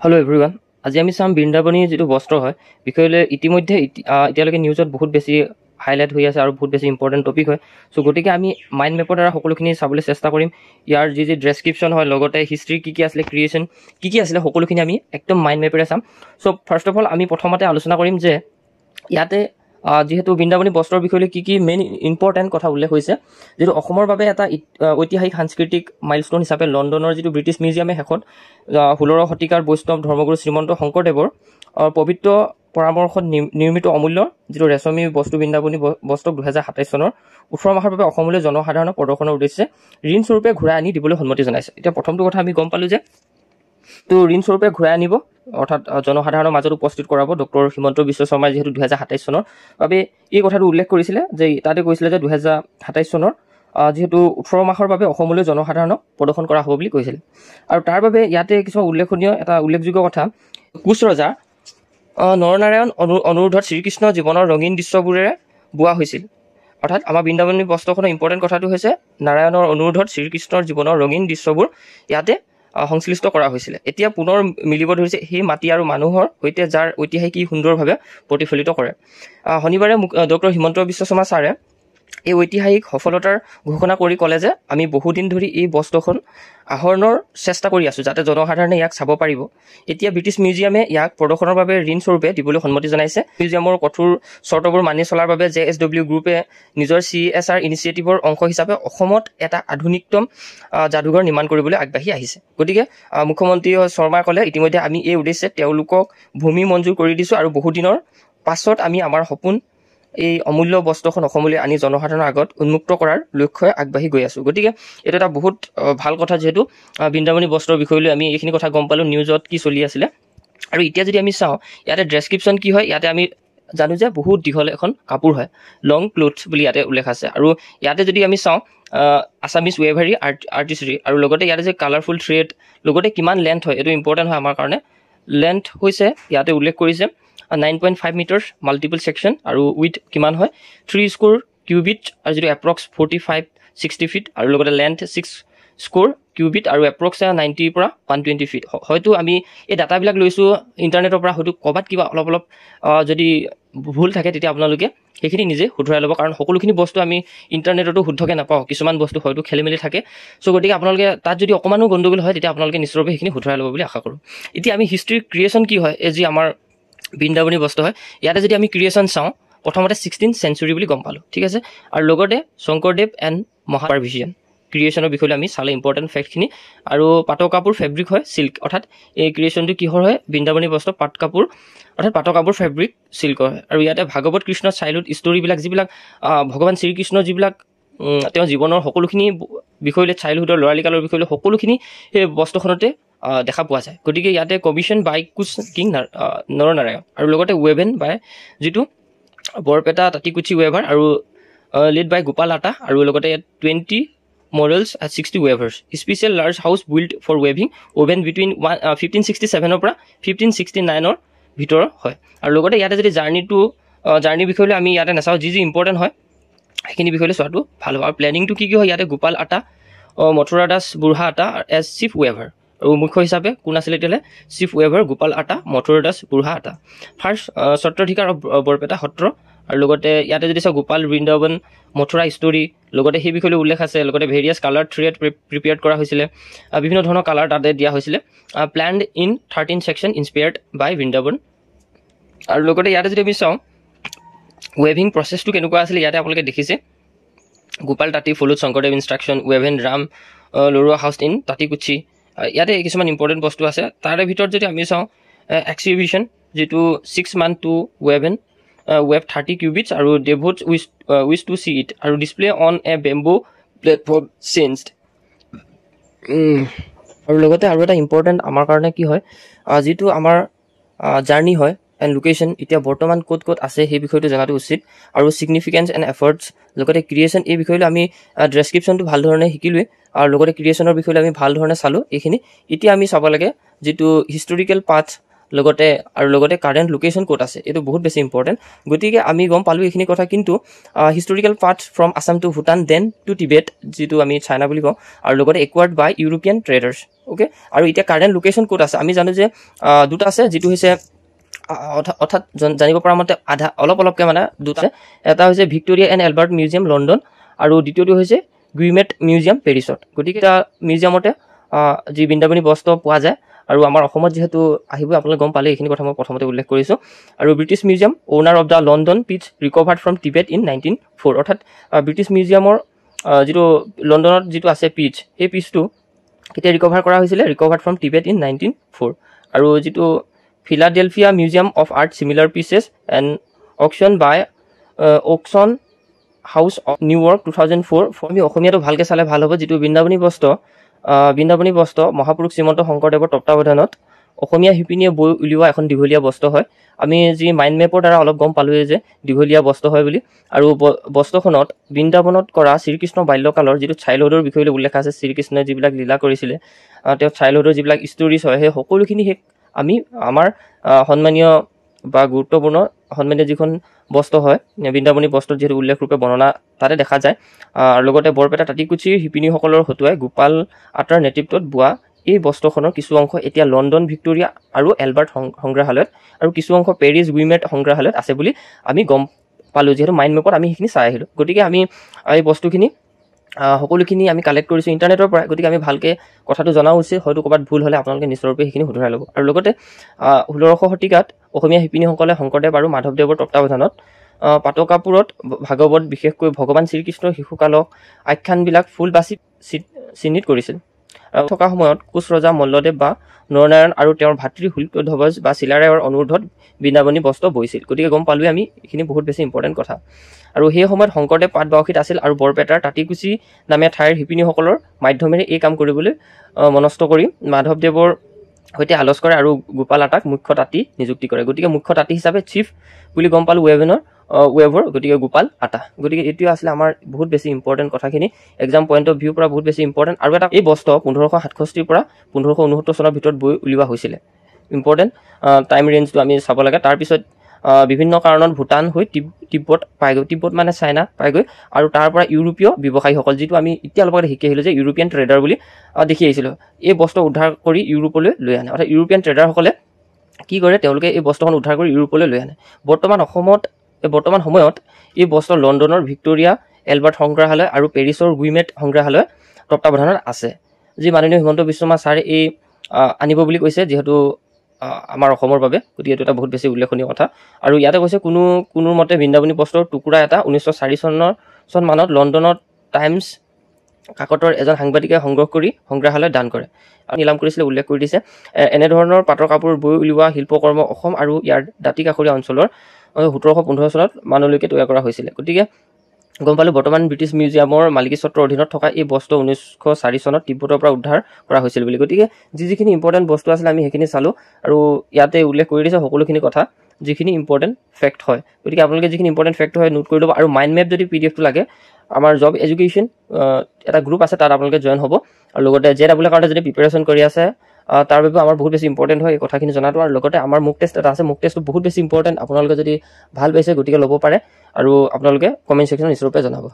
Hello' everyone, আজি আমি চাম বৃন্দাবনী যিটো বস্ত্ৰ হয় বিষয়লৈ ইতিমধ্যে এতিয়ালৈকে নিউজত বহুত বেছি হাইলাইট হৈ আছে আৰু বহুত বেছি ইম্পৰ্টেণ্ট টপিক হয়। চ' গতিকে আমি মাইণ্ড মেপৰ দ্বাৰা সকলোখিনি চাবলৈ চেষ্টা কৰিম। ইয়াৰ যি ডেছক্ৰিপশ্যন হয়, লগতে হিষ্ট্ৰী কি আছিলে, ক্ৰিয়েশ্যন কি আছিলে, সকলোখিনি আমি একদম মাইণ্ড মেপেৰে চাম। চ' ফাৰ্ষ্ট অফ অল আমি প্ৰথমতে আলোচনা কৰিম যে ইয়াতে যিহেতু বৃন্দাবনী বস্ত্ৰৰ বিষয়লৈ কি মেইন ইম্পৰ্টেণ্ট কথা উল্লেখ হৈছে, যিটো অসমৰ বাবে এটা ঐতিহাসিক সাংস্কৃতিক মাইলষ্টন হিচাপে লণ্ডনৰ যিটো ব্ৰিটিছ মিউজিয়ামে শেষত 16 শতিকাৰ বৈষ্ণৱ ধৰ্মগুৰু শ্ৰীমন্ত শংকৰদেৱৰ পবিত্ৰ পৰামৰ্শত নিৰ্মিত অমূল্য যিটো ৰেচমী বস্তু বৃন্দাবনী বস্ত্ৰক 2027 চনৰ 18 মাহৰ বাবে অসমলৈ জনসাধাৰণৰ প্ৰদৰ্শনৰ উদ্দেশ্যে ঋণ স্বৰূপে ঘূৰাই আনি দিবলৈ সন্মতি জনাইছে। এতিয়া প্ৰথমটো কথা আমি গম পালোঁ যে ঋণ স্বৰূপে ঘূৰাই আনিব, অৰ্থাৎ জনসাধাৰণৰ মাজত উপস্থিত কৰাব ডক্টৰ হিমন্ত বিশ্ব শৰ্মাই যিহেতু 2027 চনৰ বাবে এই কথাটো উল্লেখ কৰিছিলে, যে তাতে কৈছিলে যে 2027 চনৰ যিহেতু 18 মাহৰ বাবে অসমলৈ জনসাধাৰণক প্ৰদৰ্শন কৰা হ'ব বুলি কৈছিল। আৰু তাৰ বাবে ইয়াতে কিছুমান উল্লেখযোগ্য কথা, কোচ ৰজা নৰনাৰায়ণ অনুৰোধত শ্ৰীকৃষ্ণ জীৱনৰ ৰঙীন দৃশ্যবোৰেৰে বোৱা হৈছিল। অৰ্থাৎ আমাৰ বৃন্দাবনী বস্ত্ৰখনৰ ইম্পৰ্টেণ্ট কথাটো হৈছে নাৰায়ণৰ অনুৰোধত শ্ৰীকৃষ্ণৰ জীৱনৰ ৰঙীন দৃশ্যবোৰ ইয়াতে সংশ্লিষ্ট কৰা হৈছিলে। এতিয়া পুনৰ মিলিব ধৰিছে সেই মাটি আৰু মানুহৰ সৈতে, যাৰ ঐতিহাসিক সুন্দৰভাৱে প্ৰতিফলিত কৰে। শনিবাৰে ডক্টৰ হিমন্ত বিশ্ব শৰ্মা ছাৰে এই ঐতিহাসিক সফলতাৰ ঘোষণা কৰি ক'লে যে আমি বহুদিন ধৰি এই বস্ত্ৰখন আহৰণৰ চেষ্টা কৰি আছোঁ, যাতে জনসাধাৰণে ইয়াক চাব পাৰিব। এতিয়া ব্ৰিটিছ মিউজিয়ামে ইয়াক প্ৰদৰ্শনৰ বাবে ঋণ স্বৰূপে দিবলৈ সন্মতি জনাইছে। মিউজিয়ামৰ কঠোৰ চৰ্তবোৰ মানি চলাৰ বাবে JSW গ্ৰুপে নিজৰ CSR ইনিচিয়েটিভৰ অংশ হিচাপে অসমত এটা আধুনিকতম যাদুঘৰ নিৰ্মাণ কৰিবলৈ আগবাঢ়ি আহিছে। গতিকে মুখ্যমন্ত্ৰী শৰ্মাই ক'লে, ইতিমধ্যে আমি এই উদ্দেশ্যে তেওঁলোকক ভূমি মঞ্জুৰ কৰি দিছোঁ আৰু বহুদিনৰ পাছত আমি আমাৰ সপোন এই অমূল্য বস্ত্ৰখন অসমলৈ আনি জনসাধাৰণৰ আগত উন্মুক্ত কৰাৰ লক্ষ্যৰে আগবাঢ়ি গৈ আছোঁ। গতিকে এইটো এটা বহুত ভাল কথা, যিহেতু বৃন্দাবনী বস্ত্ৰৰ বিষয়লৈ আমি এইখিনি কথা গম পালোঁ নিউজত কি চলি আছিলে। আৰু এতিয়া যদি আমি চাওঁ ইয়াতে ডেছক্ৰিপশ্যন কি হয়, ইয়াতে আমি জানো যে বহুত দীঘল এখন কাপোৰ হয়, লং ক্লোথছ বুলি ইয়াতে উল্লেখ আছে। আৰু ইয়াতে যদি আমি চাওঁ আছামিজ ৱেভাৰী আৰ্টিষ্ট্ৰি, আৰু লগতে ইয়াতে যে কালাৰফুল থ্ৰেড, লগতে কিমান লেন্থ হয়, এইটো ইম্পৰ্টেণ্ট হয় আমাৰ কাৰণে। লেন্থ হৈছে ইয়াতে উল্লেখ কৰিছে 9.5 মিটাৰ্ছ মাল্টিপল ছেকশ্যন, আৰু উইথ কিমান হয় 3 স্কোৰ কিউবিট, আৰু যিটো এপ্ৰক্স 45-60 ফিট, আৰু লগতে লেন্থ 6 স্কোৰ কিউবিট, আৰু এপ্ৰক্স 90 পৰা 120 ফিট। হয়তো আমি এই ডাটাবিলাক লৈছোঁ ইণ্টাৰনেটৰ পৰা, হয়তো ক'ৰবাত কিবা অলপ যদি ভুল থাকে তেতিয়া আপোনালোকে সেইখিনি নিজে শুধৰাই ল'ব, কাৰণ সকলোখিনি বস্তু আমি ইণ্টাৰনেটতো শুদ্ধকৈ নাপাওঁ, কিছুমান বস্তু হয়তো খেলি মেলি থাকে। চ' গতিকে আপোনালোকে তাত যদি অকণমানো গণ্ডগোল হয় তেতিয়া আপোনালোকে নিশ্চয়ভাৱে সেইখিনি শুধৰাই ল'ব বুলি আশা কৰোঁ। এতিয়া আমি হিষ্ট্ৰীৰ ক্ৰিয়েশ্যন কি হয়, এই যি আমাৰ বৃন্দাবনী বস্ত্ৰ হয়, ইয়াতে যদি আমি ক্ৰিয়েশ্যন চাওঁ, প্ৰথমতে 16th চেঞ্চুৰী বুলি গম পালোঁ, ঠিক আছে। আৰু লগতে শংকৰদেৱ এণ্ড মহাপাৰভিজিয়ান ক্ৰিয়েশ্যনৰ বিষয়লৈ আমি চালে ইম্পৰ্টেণ্ট ফেক্টখিনি। আৰু পাটৰ কাপোৰ ফেব্ৰিক হয় চিল্ক, অৰ্থাৎ এই ক্ৰিয়েশ্যনটো কিহৰ হয়, বৃন্দাবনী বস্ত্ৰ পাট কাপোৰ, অৰ্থাৎ পাটৰ কাপোৰ ফেব্ৰিক চিল্কৰ হয়। আৰু ইয়াতে ভাগৱত কৃষ্ণৰ চাইল্ডহুড ষ্টৰিবিলাক, যিবিলাক ভগৱান শ্ৰীকৃষ্ণৰ যিবিলাক তেওঁৰ জীৱনৰ সকলোখিনি বিষয়লৈ, চাইল্ডহুডৰ ল'ৰালিকালৰ বিষয়লৈ সকলোখিনি সেই বস্ত্ৰখনতে দেখা পোৱা যায়। গতিকে ইয়াতে কমিশ্যন বাই কোচ কিং নৰনাৰায়ণ, আৰু লগতে ৱেভেন বাই যিটো বৰপেটা তাঁতিকুচি ৱেভাৰ, আৰু লিড বাই গোপাল আটা, আৰু লগতে ইয়াত 20 models at 60 weavers. Special large house built for weaving, woven between 1567 পৰা 1569 ভিতৰৰ হয়। আৰু লগতে ইয়াতে যদি জাৰ্ণিৰ বিষয়লৈ আমি ইয়াতে নাচাওঁ, যি ইম্পৰ্টেণ্ট হয় সেইখিনি বিষয়লৈ চোৱাটো ভাল হ'ব। আৰু প্লেনিংটো কি হয়, ইয়াতে গোপাল আটা, মথুৰা দাস বুঢ়া আটা এজ চিফ ৱেভাৰ, আৰু মুখ্য হিচাপে কোন আছিলে তেতিয়াহ'লে চিফ ৱেভাৰ গোপাল আটা, মথুৰা দাস বুঢ়া আটা। ফাৰ্ষ্ট সত্ৰাধিকাৰ বৰপেটা সত্ৰ, আৰু লগতে ইয়াতে যদি চাওঁ গোপাল বৃন্দাবন মথুৰা ষ্টৰী, লগতে সেই বিষয়লৈ উল্লেখ আছে। লগতে ভেৰিয়াছ কালাৰ থ্ৰেড প্ৰিপেয়াৰ্ড কৰা হৈছিলে, বিভিন্ন ধৰণৰ কালাৰ তাতে দিয়া হৈছিলে। প্লেণ্ড ইন 13 ছেকশ্যন ইনস্পায়াৰ্ড বাই বৃন্দাবন। আৰু লগতে ইয়াতে যদি আমি চাওঁ ৱেভিং প্ৰচেছটো কেনেকুৱা আছিলে, ইয়াতে আপোনালোকে দেখিছে গোপাল তাঁতী followed Shankardev instruction, woven Ram Laruwa house in Tantikuchi. ইয়াতে কিছুমান ইম্পৰ্টেণ্ট বস্তু আছে। তাৰে ভিতৰত যদি আমি চাওঁ এক্সিবিশ্যন, যিটো 6 month টু ৱেভেন ৱেভ 30 কিউবিটছ, আৰু ডেভোটছ উইচ টু চি ইট, আৰু display on a bamboo platform changed. আৰু লগতে আৰু এটা ইম্পৰ্টেণ্ট আমাৰ কাৰণে কি হয়, যিটো আমাৰ জাৰ্ণি হয় এণ্ড লোকেশ্যন, এতিয়া বৰ্তমান ক'ত আছে সেই বিষয়টো জনাটো উচিত। আৰু ছিগনিফিকেঞ্চ এণ্ড এফৰ্টছ, লগতে ক্ৰিয়েশ্যন, এই বিষয়লৈ আমি ডেছক্ৰিপশ্যনটো ভাল ধৰণে শিকিলোৱে, আৰু লগতে ক্ৰিয়েশ্যনৰ বিষয়লৈ আমি ভাল ধৰণে চালোঁ এইখিনি। এতিয়া আমি চাব লাগে যিটো হিষ্টৰিকেল পাথ লগতে কাৰেণ্ট লোকেশ্যন ক'ত আছে, এইটো বহুত বেছি ইম্পৰ্টেণ্ট। গতিকে আমি গম পালোঁ এইখিনি কথা, কিন্তু historical path from Assam to Bhutan then to Tibet, যিটো আমি চাইনা বুলি কওঁ, আৰু লগতে acquired by European traders. Okay, আৰু এতিয়া কাৰেণ্ট লোকেশ্যন ক'ত আছে আমি জানো যে দুটা আছে, যিটো হৈছে অৰ্থাৎ জানিব পৰা মতে অলপকৈ মানে দুটা আছে। এটা হৈছে Victoria and Albert museum London, আৰু দ্বিতীয়টো হৈছে গুইমেট মিউজিয়াম পেৰিছত। গতিকে এটা মিউজিয়ামতে যি বৃন্দাবনী বস্ত্ৰ পোৱা যায়, আৰু আমাৰ অসমত যিহেতু আহিব আপোনালোকে গম পালে, এইখিনি কথা মই প্ৰথমতে উল্লেখ কৰিছোঁ। আৰু British Museum owner of the London piece recovered from Tibet in 1904, অৰ্থাৎ ব্ৰিটিছ মিউজিয়ামৰ যিটো লণ্ডনত যিটো আছে পিচ, সেই পিচটো কেতিয়া ৰিকভাৰ কৰা হৈছিলে, ৰিকভাৰ্ড ফ্ৰম টিবেট ইন 1904। আৰু যিটো Philadelphia museum of art similar pieces and auction by auction house of New York 2004। আমি অসমীয়াটো ভালকৈ চালে ভাল হ'ব। যিটো বৃন্দাবনী বস্ত্ৰ মহাপুৰুষ শ্ৰীমন্ত শংকৰদেৱৰ তত্বাৱধানত অসমীয়া শিপিনীয়ে বৈ উলিওৱা এখন দীঘলীয়া বস্ত্ৰ হয়। আমি যি মাইণ্ড মেপৰ দ্বাৰা অলপ গম পালোঁৱেই যে দীঘলীয়া বস্ত্ৰ হয় বুলি। আৰু বস্ত্ৰখনত বৃন্দাবনত কৰা শ্ৰীকৃষ্ণ বাল্যকালৰ যিটো চাইল্ডহুডৰ বিষয়লৈ উল্লেখ আছে, শ্ৰীকৃষ্ণই যিবিলাক লীলা কৰিছিলে, তেওঁ চাইল্ডহুডৰ যিবিলাক ষ্টৰিজ হয়, সেই সকলোখিনি আমি আমাৰ সন্মানীয় বা গুৰুত্বপূৰ্ণ সন্মানীয় যিখন বস্ত্ৰ হয়, বৃন্দাবনী বস্ত্ৰত যিহেতু উল্লেখৰূপে বৰ্ণনা তাতে দেখা যায়। আৰু লগতে বৰপেটা তাঁতিকুছিৰ শিপিনীসকলৰ হতুৱাই গোপাল আটাৰ নেতৃত্বত বোৱা এই বস্ত্ৰখনৰ কিছু অংশ এতিয়া লণ্ডন ভিক্টৰিয়া আৰু এলবাৰ্ট সংগ্ৰহালয়ত, আৰু কিছু অংশ পেৰিছ গুইমেট সংগ্ৰহালয়ত আছে বুলি আমি গম পালোঁ, যিহেতু মাইণ্ড মেপত আমি সেইখিনি চাই আহিলোঁ। গতিকে আমি এই বস্তুখিনি সকলোখিনি আমি কালেক্ট কৰিছোঁ ইণ্টাৰনেটৰ পৰা। গতিকে আমি ভালকৈ কথাটো জনা উচিত। হয়তো ক'ৰবাত ভুল হ'লে আপোনালোকে নিশ্চয়ৰূপে সেইখিনি শুধৰাই ল'ব। আৰু লগতে 1600 শতিকাত অসমীয়া শিপিনীসকলে শংকৰদেৱ আৰু মাধৱদেৱৰ তত্বাৱধানত পাটৰ কাপোৰত ভাগৱত, বিশেষকৈ ভগৱান শ্ৰীকৃষ্ণৰ শিশুকালক আখ্যানবিলাক ফুল বাছি চিহ্নিত কৰিছিল। থকা সময়ত কোচ ৰজা মল্লদেৱ বা নৰনাৰায়ণ আৰু তেওঁৰ ভাতৃ শুল্কধ্বজ বা চিলাৰায়ৰ অনুৰোধত বৃন্দাবনী বস্ত্ৰ বৈছিল। গতিকে গম পালোঁৱে আমি, এইখিনি বহুত বেছি ইম্পৰ্টেণ্ট কথা। আৰু সেই সময়ত শংকৰদেৱ পাটবাউসীত আছিল, আৰু বৰপেটাৰ তাঁতিকুছি নামে ঠাইৰ শিপিনীসকলৰ মাধ্যমেৰে এই কাম কৰিবলৈ মনস্থ কৰি মাধৱদেৱৰ সৈতে আলোচ কৰে আৰু গোপাল আটাক মুখ্য তাঁতী নিযুক্তি কৰে। গতিকে মুখ্য তাঁতী হিচাপে চিফ বুলি গম পালোঁ ৱেভৰ, গতিকে গোপাল আটা। গতিকে এইটোৱে আছিলে আমাৰ বহুত বেছি ইম্পৰ্টেণ্ট কথাখিনি, এক্সাম পইণ্ট অফ ভিউৰ পৰা বহুত বেছি ইম্পৰ্টেণ্ট। আৰু এটা এই বস্ত্ৰ 1567 পৰা 1569 চনৰ ভিতৰত বৈ উলিওৱা হৈছিলে। ইম্পৰ্টেণ্ট টাইম ৰেঞ্জটো আমি চাব লাগে। তাৰপিছত বিভিন্ন কাৰণত ভূটান হৈ তিব্বত পাইগৈ, তিব্বত মানে চাইনা পাইগৈ, আৰু তাৰ পৰা ইউৰোপীয় ব্যৱসায়ীসকল, যিটো আমি এতিয়া অলপ আগতে শিকি আহিলোঁ যে ইউৰোপিয়ান ট্ৰেডাৰ বুলি দেখি আহিছিলোঁ, এই বস্ত্ৰ উদ্ধাৰ কৰি ইউৰোপলৈ লৈ আনে। অৰ্থাৎ ইউৰোপিয়ান ট্ৰেডাৰসকলে কি কৰে, তেওঁলোকে এই বস্ত্ৰখন উদ্ধাৰ কৰি ইউৰোপলৈ লৈ আনে। বৰ্তমান সময়ত এই বস্ত্ৰ লণ্ডনৰ ভিক্টৰিয়া এলবাৰ্ট সংগ্ৰহালয় আৰু পেৰিছৰ গুইমেট সংগ্ৰহালয় তত্বাৱধানত আছে, যি মাননীয় হিমন্ত বিশ্ব শৰ্মা ছাৰে এই আনিব বুলি কৈছে, যিহেতু আমাৰ অসমৰ বাবে। গতিকে এইটো এটা বহুত বেছি উল্লেখনীয় কথা। আৰু ইয়াতে কৈছে কোনো মতে বৃন্দাবনী বস্ত্ৰৰ টুকুৰা এটা 1904 চন মানত লণ্ডনত টাইমছ কাকতৰ এজন সাংবাদিকে সংগ্ৰহ কৰি সংগ্ৰহালয়ত দান কৰে আৰু নিলাম কৰিছিলে, উল্লেখ কৰি দিছে। এনেধৰণৰ পাটৰ কাপোৰ বৈ উলিওৱা শিল্পকৰ্ম অসম আৰু ইয়াৰ দাঁতি কাষৰীয়া অঞ্চলৰ 1715 চনত মানলৈকে তৈয়াৰ কৰা হৈছিলে। গতিকে গম পালোঁ বৰ্তমান ব্ৰিটিছ মিউজিয়ামৰ মালিকীস্বত্বৰ অধীনত থকা এই বস্ত্ৰ 1904 চনত তিব্বতৰ পৰা উদ্ধাৰ কৰা হৈছিল বুলি। গতিকে যিখিনি ইম্পৰ্টেণ্ট বস্তু আছিলে আমি সেইখিনি চালোঁ, আৰু ইয়াতে উল্লেখ কৰি দিছে সকলোখিনি কথা, যিখিনি ইম্পৰ্টেণ্ট ফেক্ট হয়। গতিকে আপোনালোকে যিখিনি ইম্পৰ্টেণ্ট ফেক্ট হয় নোট কৰি ল'ব। আৰু মাইণ্ড মেপ যদি PDF লাগে, আমাৰ জব এডুকেশ্যন এটা গ্ৰুপ আছে, তাত আপোনালোকে জইন হ'ব। আৰু লগতে JEE কাৰণে যদি প্ৰিপেৰেশ্যন কৰি আছে, তাৰ বাবে আমাৰ বহুত বেছি ইম্পৰ্টেণ্ট হয় এই কথাখিনি জনাটো। আৰু লগতে আমাৰ মুক টেষ্ট এটা আছে, মুক টেষ্টটো বহুত বেছি ইম্পৰ্টেণ্ট। আপোনালোকে যদি ভাল পাইছে গতিকে ল'ব পাৰে, আৰু আপোনালোকে কমেণ্ট ছেকশ্যনত নিশ্চয়ৰূপে জনাব।